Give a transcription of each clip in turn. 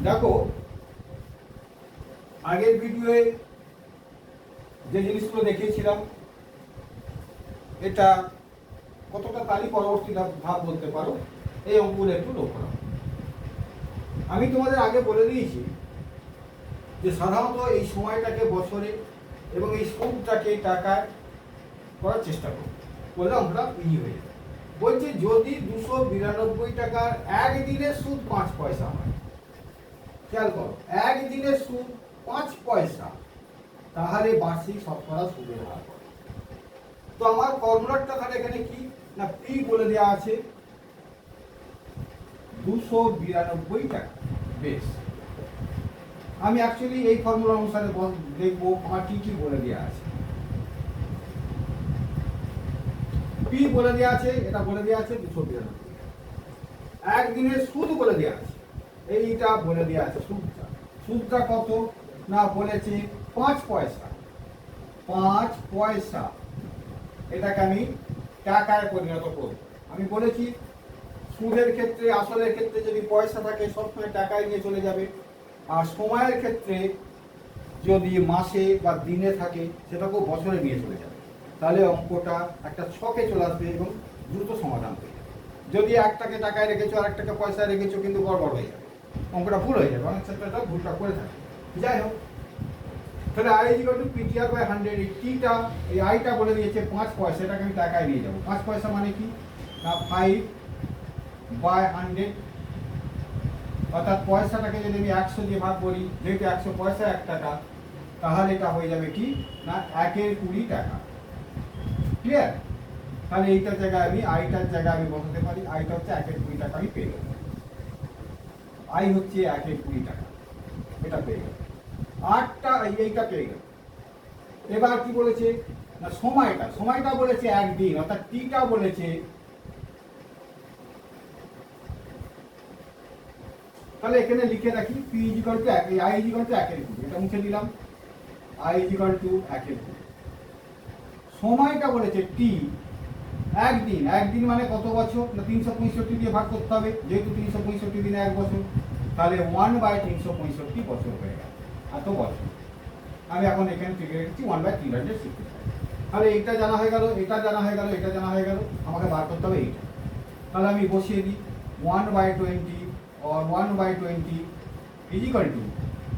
দেখো আগের ভিডিওয়ে যে জিনিসগুলো দেখিয়েছিলাম এটা কতটা তালি পরবর্তী ধাপ বলতে পারো, এই অঙ্কগুলো একটু লক্ষ্য রাখো। আমি তোমাদের আগে বলে দিয়েছি যে সাধারণত এই সময়টাকে বছরে এবং এই সুদটাকে টাকায় করার চেষ্টা করো, বললে অঙ্কটা ইজি হয়ে যাবে। বলছে যদি 292 টাকার একদিনের সুদ 5 পয়সা হয়, খেয়াল করো একদিনের সুদ 5 পয়সা, তাহলে বার্ষিক শতকরা সুদের হার কত? তো আমার ফর্মুলাটা তাহলে এখানে কি না, পি বলে দেওয়া আছে 292 টাকা। বেশ, আমি অ্যাকচুয়ালি এই ফর্মুলা অনুসারে দেখবো আমার কি কি বলে দেওয়া আছে। পি বলে দেওয়া আছে, এটা বলে দেওয়া আছে 292, একদিনের সুদ বলে দেওয়া আছে, এইটা বলে দেওয়া আছে সুদটা। সুদটা কত না বলেছে 5 পয়সা। 5 পয়সা এটাকে আমি টাকায় পরিণত করব। আমি বলেছি সুদের ক্ষেত্রে আসলের ক্ষেত্রে যদি পয়সা থাকে সবসময় টাকায় নিয়ে চলে যাবে, আর সময়ের ক্ষেত্রে যদি মাসে বা দিনে থাকে সেটাকেও বছরে নিয়ে চলে যাবে। তাহলে অঙ্কটা একটা ছকে চলে আসবে এবং দ্রুত সমাধান হয়ে যাবে। যদি একটাকে টাকায় রেখেছো আর একটাকে পয়সায় রেখেছো কিন্তু গড়বড় হয়ে যাবে, অঙ্কটা ভুল হয়ে যাবে, অনেক ক্ষেত্রে এটা ভুলটা করে থাকে। যাই হোক, তাহলে I is equal to PTR by 100। এই টিটা এই আইটা বলে দিয়েছে 5 পয়সা, এটাকে আমি টাকায় নিয়ে যাবো। 5 পয়সা মানে কি না 5 বাই 100, অর্থাৎ পয়সাটাকে যদি আমি 100 দিয়ে ভাগ করি, যেহেতু 100 পয়সা 1 টাকা, তাহলে এটা হয়ে যাবে কি না 1-20 টাকা। ক্লিয়ার? তাহলে এইটার জায়গায় আমি আইটার জায়গায় আমি বসাতে পারি, আইটা হচ্ছে 1-20 টাকা আমি পেয়ে গেলাম। আই হচ্ছে 1-20 টাকা, এটা পেয়ে গেলাম। আটটা এইটা পেয়ে গেল। এবার কি বলেছে না সময়টা বলেছে একদিন, অর্থাৎ টিটা বলেছে, তাহলে এখানে লিখে রাখি P is equal two I is equal two 1/20, এটা মুছে দিলাম। I is equal two 1/20। সময়টা বলেছে টি, একদিন, একদিন মানে কত বছর না 365 দিয়ে ভাগ করতে হবে, যেহেতু 365 দিনে 1 বছর, তাহলে 1/365 বছর হয়ে গেল, এত বছর। আমি এখন এখানে থেকে রেখেছি 1/365। তাহলে এইটা জানা হয়ে গেল, এটা জানা হয়ে গেল, এটা জানা হয়ে গেল, আমাকে বার করতে হবে এইটা। তাহলে আমি বসিয়ে দিই 1/20 or 1/20 is equal to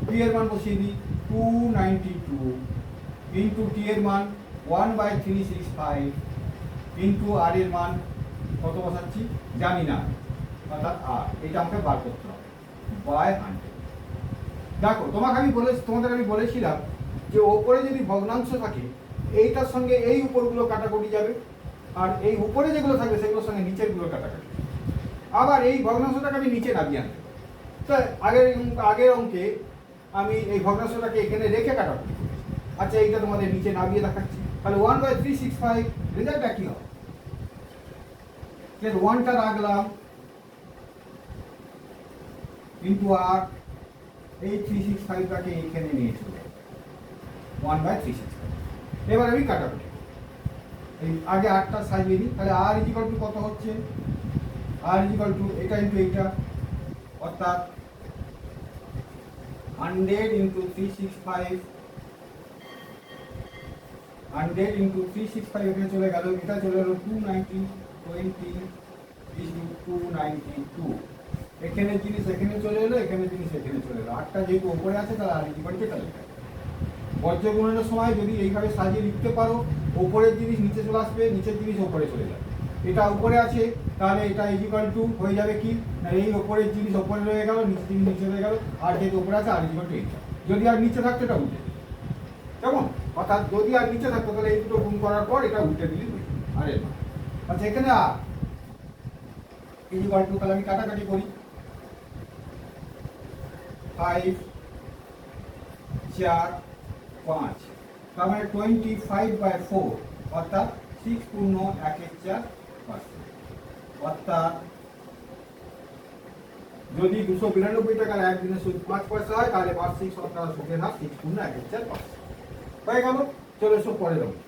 টি এর মান বসিয়ে দিই 292 ইন্টু টি এর মান 1/365 ইন্টু আর এর মান কত বসাচ্ছি জানি না, অর্থাৎ আর, এটা আমাকে বার করতে হবে বাই 100। দেখো তোমাদের আমি বলেছিলাম যে ওপরে যদি ভগ্নাংশ থাকে এইটার সঙ্গে এই উপরগুলো কাটাকুটি যাবে, আর এই উপরে যেগুলো থাকবে সেগুলোর সঙ্গে নিচেরগুলো কাটাকাটি। আবার এই ভগ্নাংশটাকে আমি নিচে নামিয়ে আনতে পারি। তো আগের অঙ্কে আমি এই ভগ্নাংশটাকে এখানে রেখে কাটাকুটি করি। আচ্ছা, এইটা তোমাদের নিচে নামিয়ে দেখাচ্ছি। তাহলে 1/365 রেজাল্ট একই হবে। 1টা রাখলাম ইন্টু আর, এই 365টাকে এইখানে নিয়ে চলে 1/365। এবার আমি কাটাকুটি, এই আগে 8টা সাজিয়ে দিই। তাহলে আর ইজ ইকুয়াল টু কত হচ্ছে, আর ইজ ইকুয়াল টু এটা ইন্টু এইটা, অর্থাৎ 100 ইন্টু 365, 100 ইন্টু 365 এখানে চলে গেল, এটা চলে গেল 292 এখানে জিনিস এখানে চলে এলো, এখানে জিনিস এখানে চলে এলো। 8টা যেহেতু উপরে আছে তাহলে আর ইজ ইকুয়াল টু এটা লেখা। বর্জ্য গুণনের সময় যদি এইভাবে সাজিয়ে লিখতে পারো, উপরের জিনিস নিচে চলে আসবে, নিচের জিনিস উপরে চলে যাবে। এটা উপরে আছে তাহলে এটা ইজ ইকুয়াল টু হয়ে যাবে কি না এই উপরের জিনিস উপরে রয়ে গেল, নিচের জিনিস নিচে রয়ে গেল, আর যেহেতু উপরে আছে আর ইজ ইকুয়াল টু এইটা। যদি আর নিচে থাকতো এটা উল্টে, কেমন? অর্থাৎ যদি আর নিচে থাকতো তাহলে এই দুটো গুণ করার পর এটা উল্টে দিলি আর এর মান। আচ্ছা, এখানে আর ইজ ইকুয়াল টু, তাহলে আমি কাটাকাটি করি 5 4 5, তার মানে 25/4, অর্থাৎ 6 পূর্ণ 1/4%। অর্থাৎ যদি 292 টাকার একদিনে সুদ 5 পয়সা হয় তাহলে বার্ষিক শতকরা সুদের হার 6 পূর্ণ 1/4% হয়ে গেল। চলে এসো পরের অঙ্ক।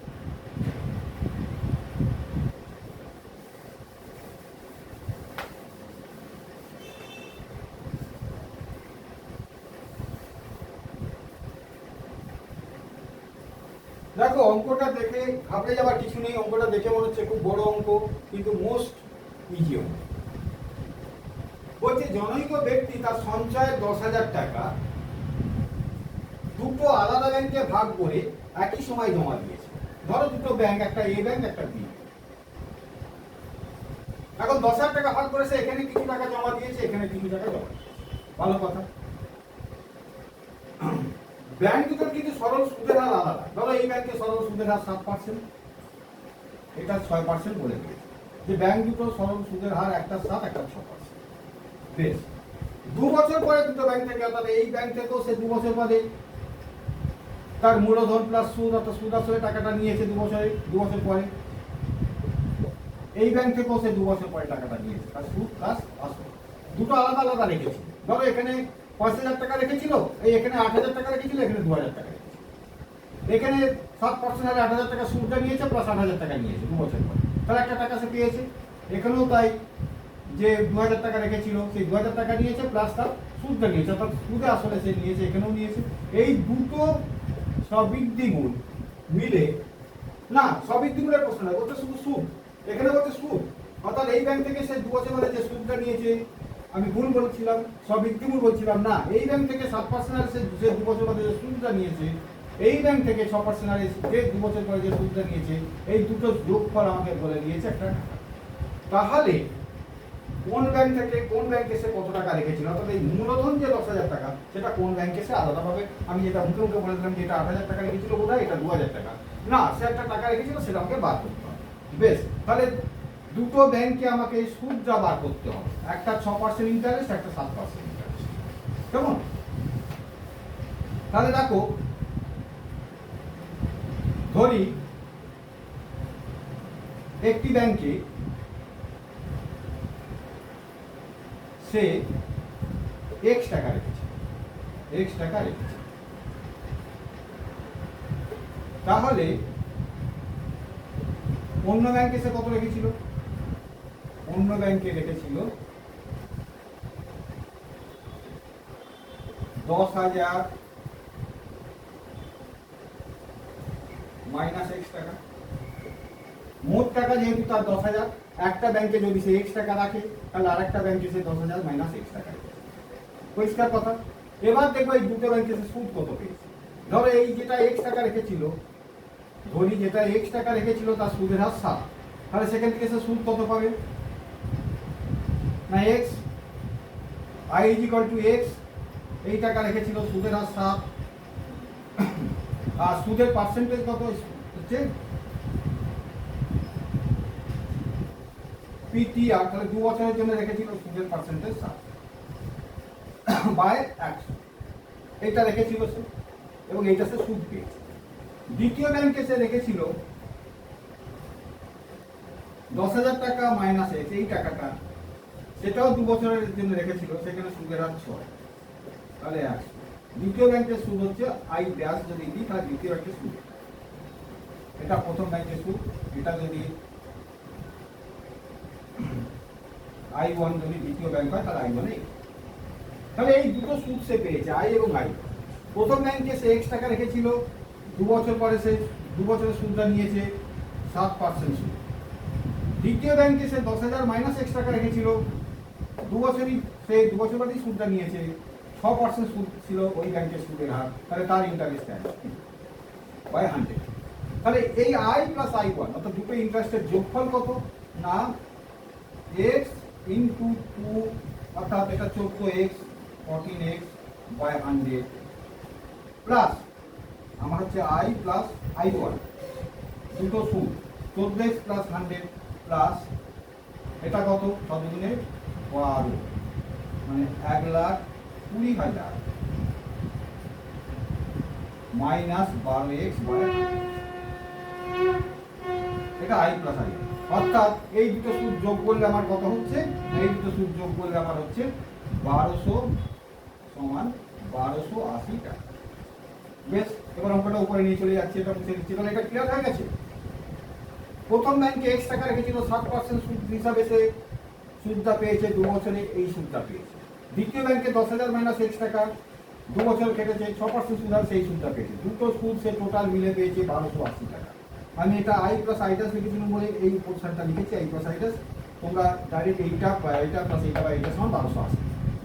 দেখো অঙ্কটা দেখে ঘাবড়ে যাওয়ার কিছু নেই, অঙ্কটা দেখে মনে হচ্ছে খুব বড় অঙ্ক, কিন্তু মোস্ট ইজি অঙ্ক। বলছে জনৈক ব্যক্তি তার সঞ্চয়ের 10,000 টাকা দুটো আলাদা ব্যাংকে ভাগ করে একই সময় জমা দিয়েছে। ধরো দুটো ব্যাংক, একটা এ ব্যাংক একটা বি। এখন 10,000 টাকা ভাগ করেছে, এখানে কিছু টাকা জমা দিয়েছে, এখানে কিছু টাকা জমা দিয়েছে। ভালো কথা। ব্যাংক দুটোর কিন্তু সরল সুদের হার আলাদা। ধরো এই ব্যাংকে সরল সুদের হার 7%, এটা 6% বলে দিয়েছে যে ব্যাংক দুটো সরল সুদের হার একটা 7 একটা 6%। বেশ, 2 বছর পরে দুটো ব্যাংক থেকে, অর্থাৎ এই ব্যাংক থেকেও সে 2 বছর বাদে তার মূলধন প্লাস সুদ, অর্থাৎ সুদ আসলে টাকাটা নিয়েছে 2 বছর পরে। এই ব্যাংক থেকেও সে 2 বছর পরে টাকাটা নিয়েছে, তার সুদ প্লাস আসল। দুটো আলাদা আলাদা রেখেছে। ধরো এখানে 5,000 টাকা রেখেছিল, এই এখানে 8,000 টাকা রেখেছিল, এখানে 2,000 টাকা রেখেছিল। এখানে 7% হারে 8,000 টাকা সুদটা নিয়েছে প্লাস 8,000 টাকা নিয়েছে 2 বছর পরে, তাহলে একটা টাকা সে পেয়েছে। এখানেও তাই, যে 2,000 টাকা রেখেছিল সেই 2,000 টাকা নিয়েছে প্লাস তার সুদটা নিয়েছে, অর্থাৎ সুদে আসলে সে নিয়েছে, এখানেও নিয়েছে। এই দুটো সবিক দ্বিগুণ মিলে, না সবিক দ্বিগুণের প্রশ্ন না, বলতে শুধু সুদ, এখানে বলতে সুদ, অর্থাৎ এই ব্যাংক থেকে সে 2 বছর পরে যে সুদটা নিয়েছে, আমি ভুল বলছিলাম, সবিক দ্বিগুণ বলছিলাম না। এই ব্যাংক থেকে 7% হারে সে 2 বছর পরে যে সুদটা নিয়েছে, এই ব্যাংক থেকে 6% হারে যে 2 বছর পরে যে সুদটা নিয়েছে, এই দুটো যোগফল আমাকে বলে দিয়েছে একটা টাকা। তাহলে কোন ব্যাংক থেকে কোন ব্যাংকে সে কত টাকা রেখেছিল, অর্থাৎ এই মূলধন যে 10,000 টাকা, সেটা কোন ব্যাংকে সে আলাদাভাবে, আমি যেটা মুখে মুখে বলে দিলাম যে এটা 8,000 টাকা রেখেছিল বোধহয়, এটা 2,000 টাকা, না সে একটা টাকা রেখেছিল, সেটা আমাকে বার করতে হবে। বেশ, তাহলে দুটো ব্যাংকে আমাকে সুদটা বার করতে হবে, একটা 6% ইন্টারেস্ট, একটা 7% ইন্টারেস্ট। কেমন? তাহলে দেখো, ধরি একটি ব্যাংকে সে x টাকা রেখেছে, তাহলে অন্য ব্যাংকে সে কত রেখেছিল? অন্য ব্যাংকে রেখেছিল 10,000 মাইনাস x টাকা। মোট টাকা যেহেতু তার 10,000, একটা ব্যাংকে যদি সে x টাকা রাখে, তাহলে আরেকটা ব্যাংকে সে 10,000 মাইনাস x টাকা রেখেছে। পরিষ্কার কথা। এবার দেখবো এই দুটো ব্যাংকে সে সুদ কত পেয়েছে। ধরো এই যেটা x টাকা রেখেছিল, ধরি যেটা x টাকা রেখেছিল তার সুদের হার 7, তাহলে সেখান থেকে সে সুদ কত পাবে? না x, i = x, এই টাকা রেখেছিল, সুদের হার 7, আর সুদের পার্সেন্টেজ কত হচ্ছে PTR, তাহলে 2 বছরের জন্য রেখেছিল, সুদের পার্সেন্টেজ 7 বাই 100, এইটা রেখেছিল সে, এবং এইটা সে সুদ পেয়েছে। দ্বিতীয় ব্যাংকে সে রেখেছিল 10,000 টাকা মাইনাস x, এই টাকাটা, সেটাও 2 বছরের জন্য রেখেছিল, সেখানে সুদের হার 6, তাহলে 100। দ্বিতীয় ব্যাংকের সুদ হচ্ছে i ড্যাশ, যদি দিই তাহলে দ্বিতীয় ব্যাংকের সুদ, এটা প্রথম ব্যাংকের সুদ, এটা যদি I1 যদি দ্বিতীয় ব্যাংক হয় তাহলে I1 এ, তাহলে এই দুটো সুদ সে পেয়েছে, i এবং i। প্রথম ব্যাংকে সে x টাকা রেখেছিল, 2 বছর পরে সে 2 বছরের সুদটা নিয়েছে 7% সুদ। দ্বিতীয় ব্যাংকে সে 10,000 মাইনাস x টাকা রেখেছিল, 2 বছরই সে 2 বছর বাদেই সুদটা নিয়েছে, 6% সুদ ছিল ওই ব্যাংকের সুদের হার, তাহলে তার ইন্টারেস্ট বাই 100। তাহলে এই i প্লাস I1, অর্থাৎ দুটো ইন্টারেস্টের যোগফল কত? না x ইন্টু 2, অর্থাৎ এটা 14x 14x বাই 100, প্লাস আমার হচ্ছে i প্লাস I1, দুটো সুদ 14x প্লাস 100, প্লাস এটা কত? 7 গুণে 12, মানে 1,20,000 মাইনাস 12x বাই, এটা i প্লাস I, অর্থাৎ এই দুটো সুদ যোগ করলে আমার কত হচ্ছে? এই দুটো সুদ যোগ করলে আমার হচ্ছে 1200 সমান 1280 টাকা। বেশ, এবার অঙ্কটা উপরে নিয়ে চলে যাচ্ছে, এটা মুছে দিচ্ছি। তাহলে এটা ক্লিয়ার হয়ে গেছে। প্রথম ব্যাংকে x টাকা রেখেছিল, 7% সুদ হিসাবে সে সুদটা পেয়েছে, 2 বছরে এই সুদটা পেয়েছে। দ্বিতীয় ব্যাংকে 10,000 মাইনাস x টাকা, দু বছর কেটেছে 6% সুদ আর সেই সুদটা পেয়েছে, দুটো সুদ সে টোটাল মিলে পেয়েছে 1280 টাকা। আমি এটা আই প্লাস আইটাস লিখেছিলাম বলে এই পোর্শনটা লিখেছি আই প্লাস আইটাস। তোমরা ডাইরেক্ট এইটা বা এইটা প্লাস এইটা বা এইটা সমান 1280,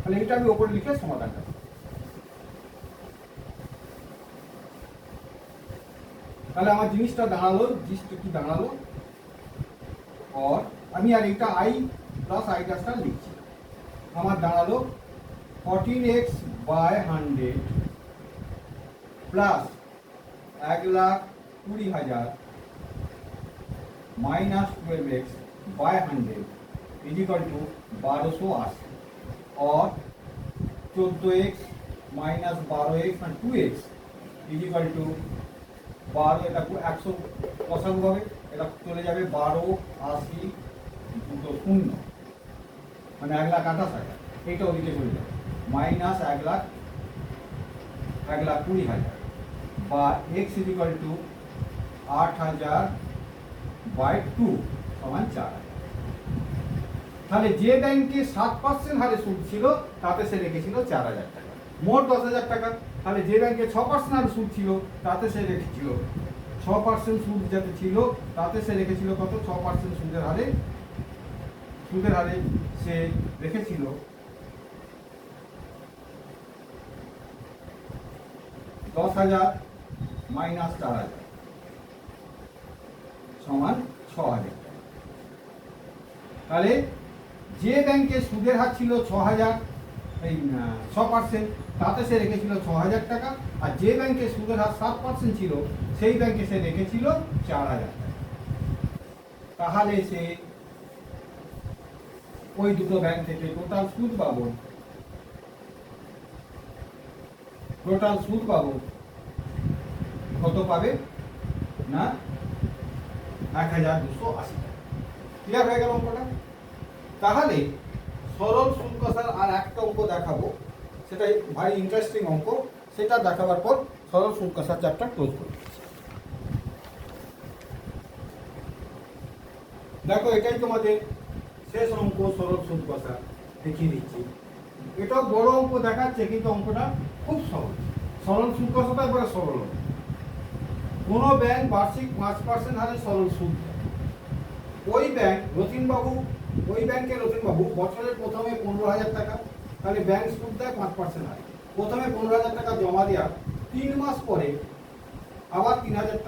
তাহলে এটা আমি ওপরে লিখে সমাধানটা। তাহলে আমার জিনিসটা দাঁড়ালো, জিনিসটা কি দাঁড়ালো, और আমি আর এটা আই প্লাস আইটাসটা লিখছি, আমার দাঁড়ালো 14x by 100 plus 1,20,000 minus 12x by 100 is equal to 1280 और 14x माइनस 12x और 2x इज इक्वल टू 12 এটা 100 বসানো হবে, এটা চলে যাবে 12 80 দুটো শূন্য মানে 1,28,000, এইটা ওদিকে চলে যাবে মাইনাস 1,20,000 বা x is equal to 8,000 by 2 সমান 4,000। তাহলে যে ব্যাংকে 7% হারে সুদ ছিল তাতে সে রেখেছিল 4,000 টাকা, মোট 10,000 টাকা। তাহলে যে ব্যাংকে 6% হারে সুদ ছিল তাতে সে রেখেছিল 6% সুদ যাতে ছিল তাতে সে রেখেছিল কত, 6% সুদের হারে সে রেখেছিল 10,000 মাইনাস 4,000 সমান 6,000। তাহলে যে ব্যাংকে সুদের হার ছিল 6,000 এই 6% তাতে সে রেখেছিল 6,000 টাকা, আর যে ব্যাংকে সুদের হার 7% ছিল সেই ব্যাংকে সে রেখেছিল 4,000 টাকা। তাহলে সে ওই দুটো ব্যাংক থেকে টোটাল সুদ বাবদ কত পাবে না 1,280 টাকা। ক্লিয়ার হয়ে গেল অঙ্কটা? তাহলে সরল সুদ কষার আর একটা অঙ্ক দেখাবো, সেটা ভারী ইন্টারেস্টিং অঙ্ক, সেটা দেখাবার পর সরল সুদ কষার চ্যাপ্টার ক্লোজ করব। দেখো এটাই তোমাদের শেষ অঙ্ক সরল সুদ কষা, দেখিয়ে দিচ্ছি। এটা বড় অঙ্ক দেখাচ্ছে কিন্তু অঙ্কটা খুব সহজ। সরল সুদ কষাটা একবারে সরল। কোনো ব্যাংক বার্ষিক 5% হারে সরল সুদ দেয়। ওই ব্যাংকে রতিনবাবু বছরের প্রথমে 15,000 টাকা, তাহলে ব্যাংক সুদ দেয় 5% হারে। প্রথমে 15,000 টাকা জমা দেওয়ার 3 মাস পরে আবার 3,000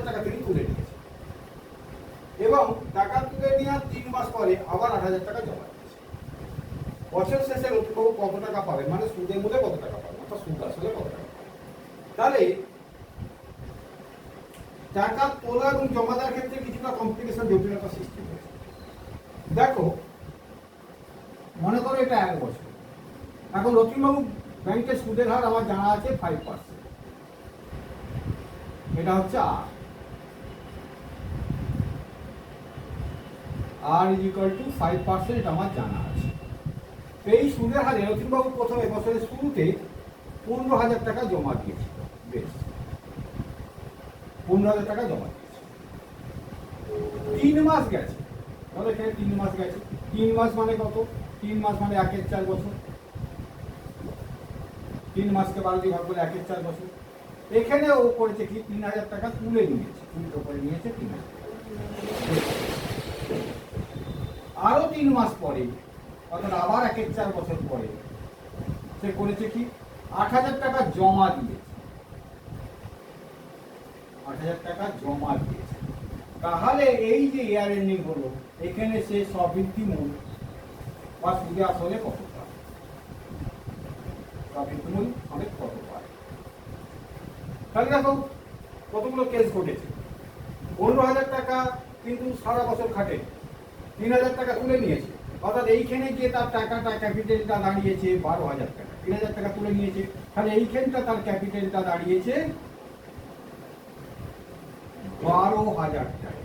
টাকা তিনি তুলে নিয়েছে, এবং টাকা তুলে নেওয়ার 3 মাস পরে আবার 8,000 টাকা জমা দিয়েছে। বছর শেষে রতিনবাবু কত টাকা পাবে, মানে সুদের মধ্যে কত টাকা পাবে, অর্থাৎ সুদ আসলে কত টাকা পাবে। তাহলে টাকা তোলা এবং জমা দেওয়ার ক্ষেত্রে কিছুটা কমপ্লিকেশন, জটিলতা সৃষ্টি হয়েছে। দেখো মনে করো এটা 1 বছর। এখন রতিনবাবু ব্যাংকের সুদের হার আমার জানা আছে 5%, এটা হচ্ছে আর ইজ ইকুয়াল টু 5% আমার জানা আছে। এই সুদের হারে রতিনবাবু প্রথমে বছরের শুরুতে 15,000 টাকা জমা দিয়েছিল। বেশ, 15,000 টাকা জমা দিয়েছে। 3 মাস গেছে, তাহলে এখানে 3 মাস গেছে। 3 মাস মানে কত? 3 মাস মানে 1/4 বছর। 3 মাসকে 12 দিয়ে ভাগ করে 1/4 বছর। এখানে ও করেছে কি 3,000 টাকা তুলে নিয়েছে, উল্টো করে নিয়েছে 3,000 টাকা। আরো 3 মাস পরে, অর্থাৎ আবার 1/4 বছর পরে সে করেছে কি 8,000 টাকা জমা দিয়েছে। 8,000 টাকা জমা দিয়েছে। তাহলে এই যে ইয়ার এন্ডিং হলো, এখানে সে সবৃদ্ধি মূল বা সুদে আসলে কত পায়, সবৃদ্ধি মূল অনেক কত পায়। তাহলে দেখো কতগুলো কেস ঘটেছে। 15,000 টাকা কিন্তু সারা বছর খাটে, 3,000 টাকা তুলে নিয়েছে, অর্থাৎ এইখানে গিয়ে তার টাকাটা ক্যাপিটালটা দাঁড়িয়েছে 12,000 টাকা। 3,000 টাকা তুলে নিয়েছে, তাহলে এইখানটা তার ক্যাপিটালটা দাঁড়িয়েছে 12,000 টাকা।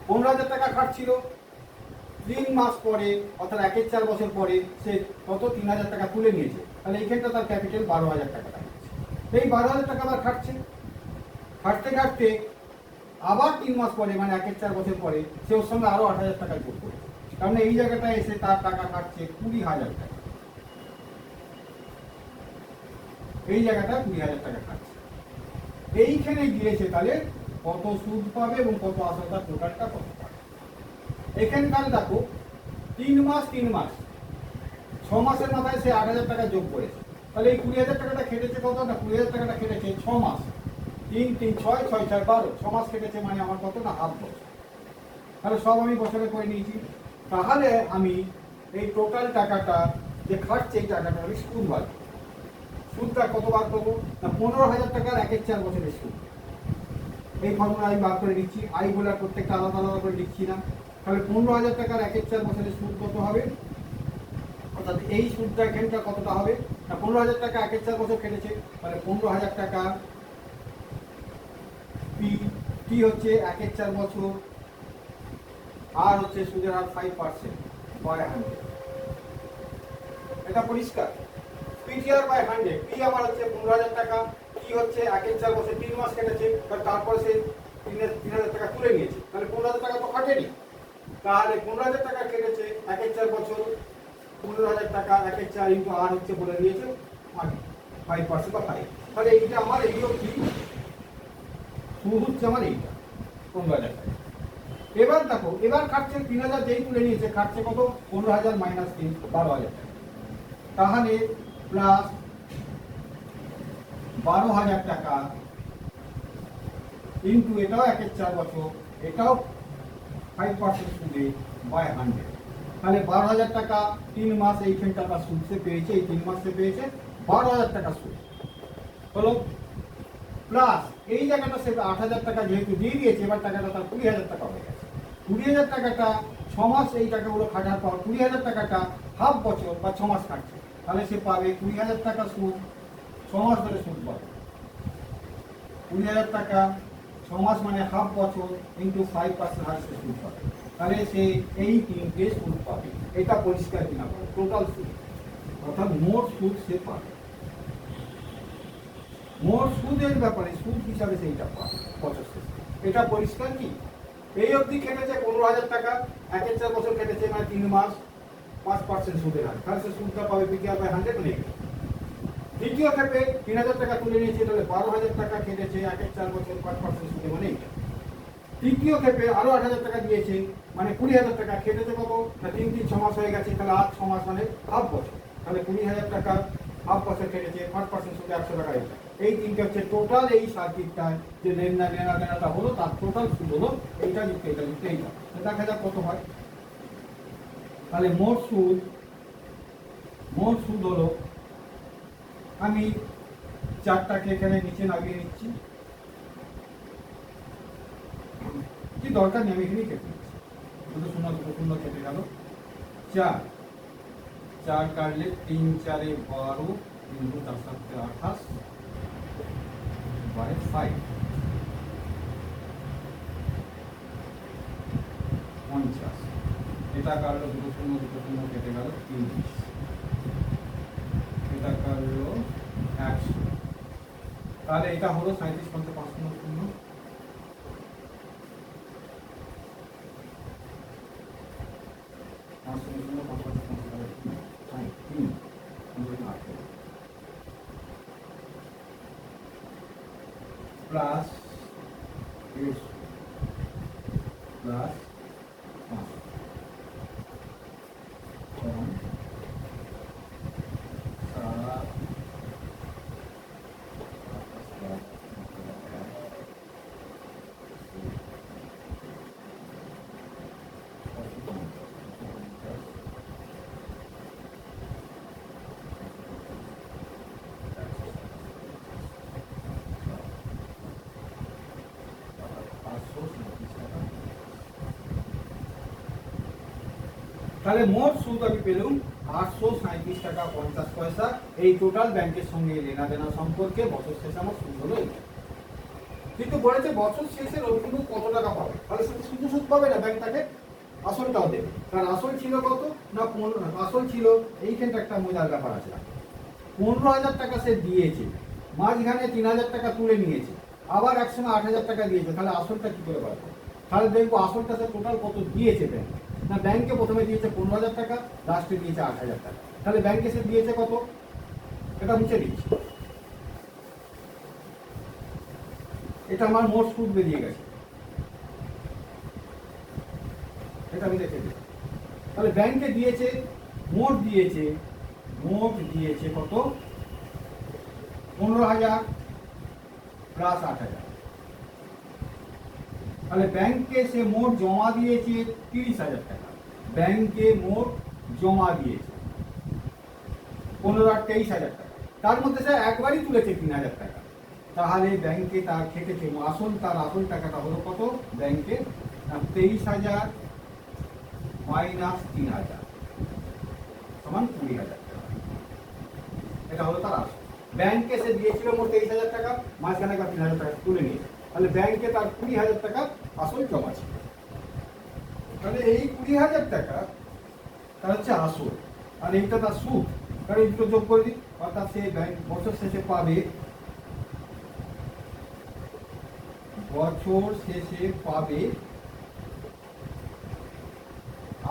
15,000 টাকা খাটছিল, 3 মাস পরে অর্থাৎ 1/4 বছর পরে সে কত 3,000 টাকা তুলে নিয়েছে, তাহলে এইখানটা তার ক্যাপিটাল 12,000 টাকা দাঁড়িয়েছে। এই 12,000 টাকা আবার খাটছে, খাটতে আবার 3 মাস পরে মানে 1/4 বছর পরে সে ওর সঙ্গে আরো 8,000 টাকা যোগ করেছে, কারণ এই জায়গাটা এসে তার টাকা খাটছে 20,000 টাকা, এই জায়গাটা 20,000 টাকা খাটছে। এইখানে গিয়েছে তাহলে কত সুদ পাবে এবং কত আসলটা টোটালটা কত পাবে। এখানে তাহলে দেখো 3 মাস 3 মাস 6 মাসের মাথায় সে 8,000 টাকা যোগ করেছে, তাহলে এই 20,000 টাকাটা খেটেছে কত না, 20,000 টাকাটা খেটেছে 6 মাস, 3 3 6 6 6 12, 6 মাস খেটেছে মানে আমার কত না হাফ বছর। তাহলে সব আমি বছরে করে নিয়েছি। তাহলে আমি এই টোটাল টাকাটা যে খাটছে এই টাকাটা আমি সুদ বার করব। সুদটা কতবার করবো না 15,000 টাকার 1/4 বছরের সুদ। এই ফর্মুলা আমি বার করে দিচ্ছি, আই বলে প্রত্যেকটা আলাদা আলাদা করে লিখছি না। তাহলে 15,000 টাকার 1/4 বছরের সুদ কত হবে, অর্থাৎ এই সুদটা এখানটা কতটা হবে না 15,000 টাকা 1/4 বছর কেটেছে, তাহলে 15,000 টাকা পি হচ্ছে 1/4 বছর, আর হচ্ছে সুদের হার 5% বাই 100। এটা পরিষ্কার। পিটিআর বাই 100, পি আমার হচ্ছে 15,000 টাকা, কি হচ্ছে 1/4 বছর 3 মাস কেটেছে, তারপর সে 3,000 টাকা তুলে নিয়েছে, তাহলে 15,000 টাকা তো কাটেনি। তাহলে 15,000 টাকা কেটেছে 1/4 বছর, 15,000 টাকা 1/4 ইন্টু আর হচ্ছে বলে দিয়েছে 5% বা 5। তাহলে এইটা আমার এইগুলো কি সুদ হচ্ছে আমার এইটা 15,000 টাকা। এবার দেখো এবার খাটছে 3,000 যেই তুলে নিয়েছে, খাটছে কত 15,000 মাইনাস 3 12,000 টাকা, তাহলে প্লাস 12,000 টাকা ইন্টু এটাও 1/4 বছর, এটাও 5% সুদে বাই 100। তাহলে 12,000 টাকা 3 মাস এইখানটা তার সুদ সে পেয়েছে, এই 3 মাস সে পেয়েছে 12,000 টাকা সুদ হলো, প্লাস এই জায়গাটা সে 8,000 টাকা যেহেতু দিয়ে দিয়েছে, এবার টাকাটা তার 20,000 টাকা হয়ে গেছে। 20,000 টাকাটা 6 মাস এই টাকাগুলো খাটার পর 20,000 টাকাটা হাফ বছর বা 6 মাস খাটছে, তাহলে সে পাবে 20,000 টাকা সুদ, 6 মাস ধরে সুদ পাবে 20,000 টাকা, 6 মাস মানে হাফ বছর ইন্টু 5% হারে সে সুদ পাবে। তাহলে সে এই 3টে সুদ পাবে। এটা পরিষ্কার কিনা টোটাল সুদ, অর্থাৎ মোট সুদ সে পাবে। মোট সুদের ব্যাপারে সুদ হিসাবে সেইটা পাবে 75। এটা পরিষ্কার কি? এই অবধি খেটেছে 15,000 টাকা, 1/4 বছর খেটেছে মানে 3 মাস 5% সুদের হার, তাহলে সে সুদটা পাবে পিটিআর বাই 100 নেই। দ্বিতীয় ক্ষেত্রে 3,000 টাকা তুলে নিয়েছে, তাহলে 12,000 টাকা খেটেছে 1/4 বছর 5% সুদে মানে এইটা। তৃতীয় ক্ষেত্রে আরো 8,000 টাকা দিয়েছে, মানে 20,000 টাকা খেটেছে কত না 3 3 6 মাস হয়ে গেছে, তাহলে আর 6 মাস মানে হাফ বছর, তাহলে 20,000 টাকা হাফ বছর খেটেছে 5% সুদে 100 টাকা এইটা। এই তিনটে হচ্ছে টোটাল এই সার্কিটটায় যে লেনাটা হলো তার টোটাল সুদ হলো এইটা যুক্ত এইটা যুক্ত এইটা। দেখা যাক কত হয়। তাহলে মোট সুদ হলো, আমি 4টাকে এখানে নিচে নামিয়ে নিচ্ছি, কি দরকার নেই আমি এখানেই কেটে নিচ্ছি, দুটো শূন্য কেটে গেল। 4 কাটলে 3 4 12 ইন্টু 4 7 28 বাই 5 50। এটা কাটলো দুটো শূন্য কেটে গেল 30, এটা কাটলো 100। তাহলে এটা হলো 37 5 5 0 0 প্লাস প্লাস তাহলে মোট সুদ আমি পেলাম 837 টাকা 50 পয়সা। এই টোটাল ব্যাংকের সঙ্গে লেনাদেনা সম্পর্কে বছর শেষে আমার সুদ হলো এটা। কিন্তু বলেছে বছর শেষে কিন্তু কত টাকা পাবে, তাহলে শুধু সুদ পাবে না, ব্যাংক তাকে আসলটাও দেবে। কারণ আসল ছিল কত না আসল ছিল এইখানটা একটা মজার ব্যাপার আছে, 15,000 টাকা সে দিয়েছে, মাঝখানে 3,000 টাকা তুলে নিয়েছে, আবার একসঙ্গে 8,000 টাকা দিয়েছে, তাহলে আসলটা কি করে পাবে? তাহলে দেখবো আসলটা সে টোটাল কত দিয়েছে ব্যাংক, না ব্যাংকে প্রথমে দিয়েছে 15,000 টাকা, লাস্টে দিয়েছে 8,000 টাকা। তাহলে ব্যাংকে সে দিয়েছে কত? এটা মুছে দিচ্ছি। এটা আমার মোট সুদ বেরিয়ে গেছে, এটা আমি দেখে দিই। তাহলে ব্যাংকে দিয়েছে মোট দিয়েছে কত? 15,000 প্লাস 8,000। তাহলে ব্যাংকে সে মোট জমা দিয়েছে 30,000 টাকা। ব্যাংকে মোট জমা দিয়েছে 15 আর 23,000 টাকা। তার মধ্যে সে একবারই তুলেছে 3,000 টাকা। তাহলে ব্যাংকে তার খেটেছে তার আসল টাকাটা হলো কত? ব্যাংকে 23,000 মাইনাস 3,000 সমান 20,000 টাকা। এটা হলো তার আসল। ব্যাংকে সে দিয়েছিল মোট 23,000 টাকা, মাঝখানে 3,000 টাকা তুলে নিয়েছে। তাহলে ব্যাংকে তার 20,000 টাকা আসল জমা ছিল। তাহলে এই 20,000 টাকা তার হচ্ছে আসল, আর এইটা তার সুদ। তাহলে এই দুটো যোগ করে দিই, অর্থাৎ সে ব্যাংক বছর শেষে পাবে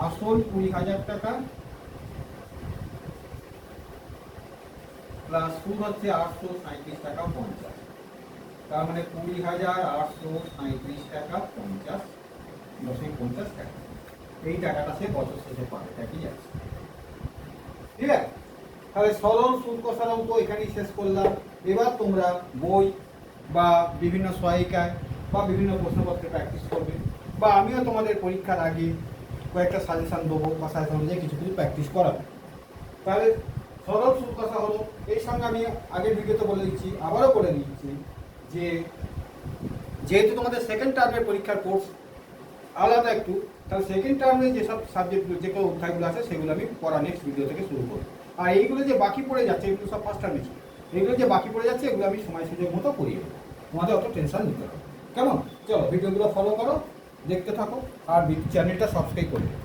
আসল 20,000 টাকা প্লাস সুদ হচ্ছে 837 টাকা 50। তার মানে 20,837 টাকা 50.50 টাকা। এই টাকাটা সে বছর শেষে পাবে, একই আছে। ঠিক আছে? তাহলে সরল সুদ কষার অঙ্ক এখানেই শেষ করলাম। এবার তোমরা বই বা বিভিন্ন সহায়িকায় বা বিভিন্ন প্রশ্নপত্রে প্র্যাকটিস করবে, বা আমিও তোমাদের পরীক্ষার আগে কয়েকটা সাজেশন দেবো বা সাজেশন অনুযায়ী কিছু কিছু প্র্যাকটিস করাবো। তাহলে সরল সুদ কষা হলো। এই সঙ্গে আমি আগের ভিডিওতে বলে দিচ্ছি, আবারও বলে দিচ্ছি যে যেহেতু তোমাদের সেকেন্ড টার্মের পরীক্ষার কোর্স আলাদা একটু, তাহলে সেকেন্ড টার্মে যেসব সাবজেক্টগুলো যে কোনো অধ্যায়গুলো আছে সেগুলো আমি পড়া নেক্সট ভিডিও থেকে শুরু করবো। আর এইগুলো যে বাকি পড়ে যাচ্ছে এগুলো সব ফার্স্ট টার্মে ছিল, এগুলো যে বাকি পড়ে যাচ্ছে এগুলো আমি সময় সুযোগ মতো করিয়ে দেবো, তোমাদের অত টেনশন নিতে হবে। কেমন? চলো ভিডিওগুলো ফলো করো, দেখতে থাকো, আর চ্যানেলটা সাবস্ক্রাইব করে দেবো।